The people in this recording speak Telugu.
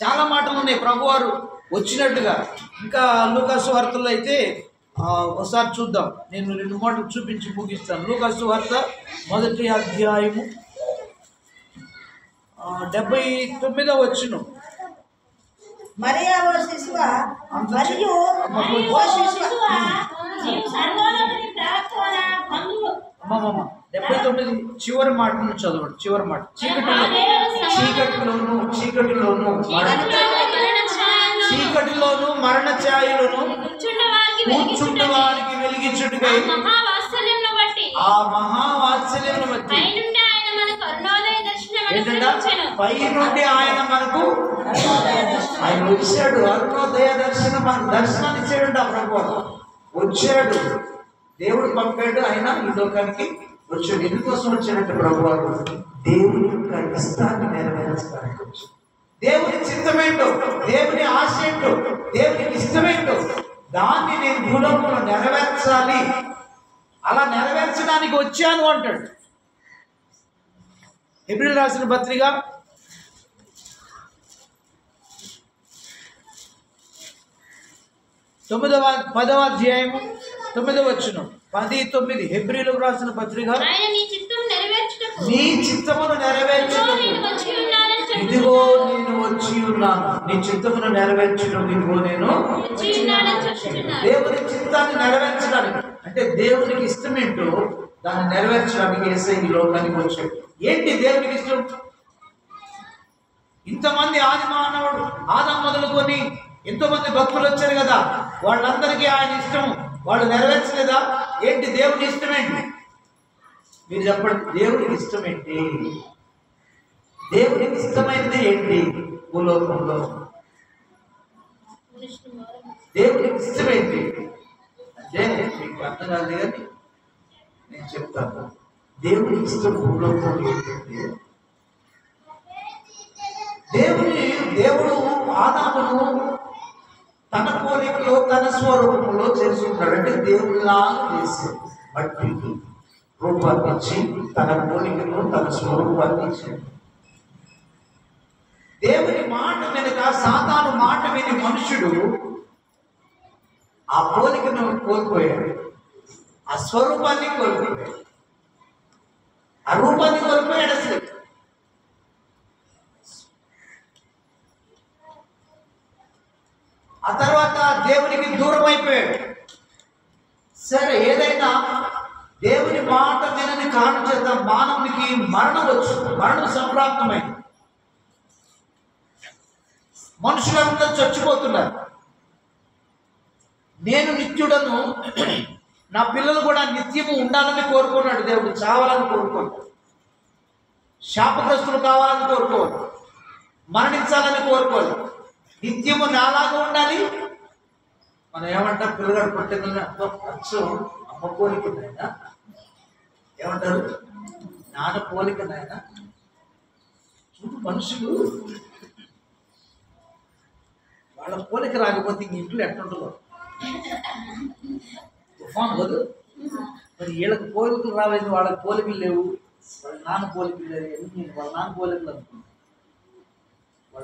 చాలా మాటలు ఉన్నాయి ప్రభువారు వచ్చినట్టుగా. ఇంకా లూకాసు వార్తలో అయితే ఒకసారి చూద్దాం, నేను 2 మాటలు చూపించి ముగిస్తాను. లూకాసు వార్త 1వ అధ్యాయము 79వ వచనం. మరియా ఓ శిశువా మరియు ఓ శిశువా నీవు సర్వోన్నతుని ప్రవక్తవన బంధువు. 79 చివరి మాటను చదవండి. చివరి మాట. చీకటిలోను మరణ ఛాయలను కూర్చుండ వారికి వెలిగించుటకై ఆ మహావాత్సల్యమును బట్టి పై నుండి ఆయన మనకు ఆయన వచ్చాడు. అరుణోదయ దర్శనాన్ని ఇచ్చాడు. ఆ ప్రభు వచ్చాడు, దేవుడు పంపాడు, ఆయన ఈ లోకానికి వచ్చాడు. ఎందుకోసం వచ్చాడంటే ప్రభు దేవుని యొక్క ఇష్టాన్ని నెరవేర్చడానికి వచ్చాడు. దేవుని చిత్తమేంటో, దేవుని ఆశ ఏంటో, దేవునికి ఇష్టమేంటో దాన్ని నేను భూలోకంలో నెరవేర్చాలి, అలా నెరవేర్చడానికి వచ్చాను అంటాడు. హెబ్రీయులకు రాసిన పత్రిక 10వ అధ్యాయము 9వ వచనం. 10:9 హెబ్రీయులకు రాసిన పత్రిక. నీ చిత్తమును నెరవేర్చుటకు ఇదిగో నేను వచ్చి ఉన్నాను. నీ చిత్తమును నెరవేర్చడం ఇదిగో నేను. దేవుని చిత్తాన్ని నెరవేర్చడానికి అంటే దేవునికి ఇష్టమేంటో దాన్ని నెరవేర్చడానికి యేసయ్య ఈ లోకానికి వచ్చాడు. ఏంటి దేవునికి ఇష్టం? ఇంతమంది ఆది మానవుడు ఆదాము మొదలుకొని ఎంతోమంది భక్తులు వచ్చారు కదా, వాళ్ళందరికీ ఆయన ఇష్టం, వాళ్ళు నెరవేర్చలేదా? ఏంటి దేవుని ఇష్టమేంటి? మీరు చెప్పండి, దేవునికి ఇష్టమేంటి? దేవునికి ఇష్టమైనది ఏంటి? భూలోకంలో దేవునికి ఇష్టమేంటి అంటే మీకు అర్థం కాదు కానీ నేను చెప్తాను. దేవునికి ఇష్టం భూలోకంలో ఏంటంటే దేవుడు ఆదామును తన పోలికలో తన స్వరూపంలో చేసుకుంటాడు. అంటే దేవుడిలాగా చేశాడు, బట్టి రూపాన్ని ఇచ్చి తన పోలికలో తన స్వరూపాన్ని ఇచ్చాడు. దేవుని మాట వెనుక సాతాను మాట విని మనుషుడు ఆ పోలికను కోల్పోయాడు, ఆ స్వరూపాన్ని కోల్పోయాడు, ఆ రూపాన్ని కోల్పోయాడు. అసలు ఆ తర్వాత దేవునికి దూరం అయిపోయాడు. సరే, ఏదైనా దేవుని మాట వినని కారణం చేత మానవునికి మరణం సంప్రాప్తమైంది. మనుషులందరూ చచ్చిపోతున్నారు. నేను నిత్యుడను, నా పిల్లలు కూడా నిత్యము ఉండాలని కోరుకున్నాడు దేవుడు. చావాలని కోరుకోడు, శాపగ్రస్తులు కావాలని కోరుకోడు, మరణించాలని కోరుకోడు. నిత్యము నాలాగా ఉండాలి. మనం ఏమంటాం, పిల్లగాడు పుట్టిన అచ్చు అమ్మ పోలిక నాయన, ఏమంటారు, నాన్న పోలిక నాయన. చూడు, మనుషులు వాళ్ళ పోలిక రాకపోతే ఇంక ఇంట్లో ఎట్లుంటుందో తుఫాన్ వద్దు. మరి వీళ్ళకి పోలికలు రాలేదు, వాళ్ళకి పోలికలు లేవు, వాళ్ళ నాన్న పోలికలు లేవు, వాళ్ళ నాన్న పోలికలు అనుకుంటున్నాను.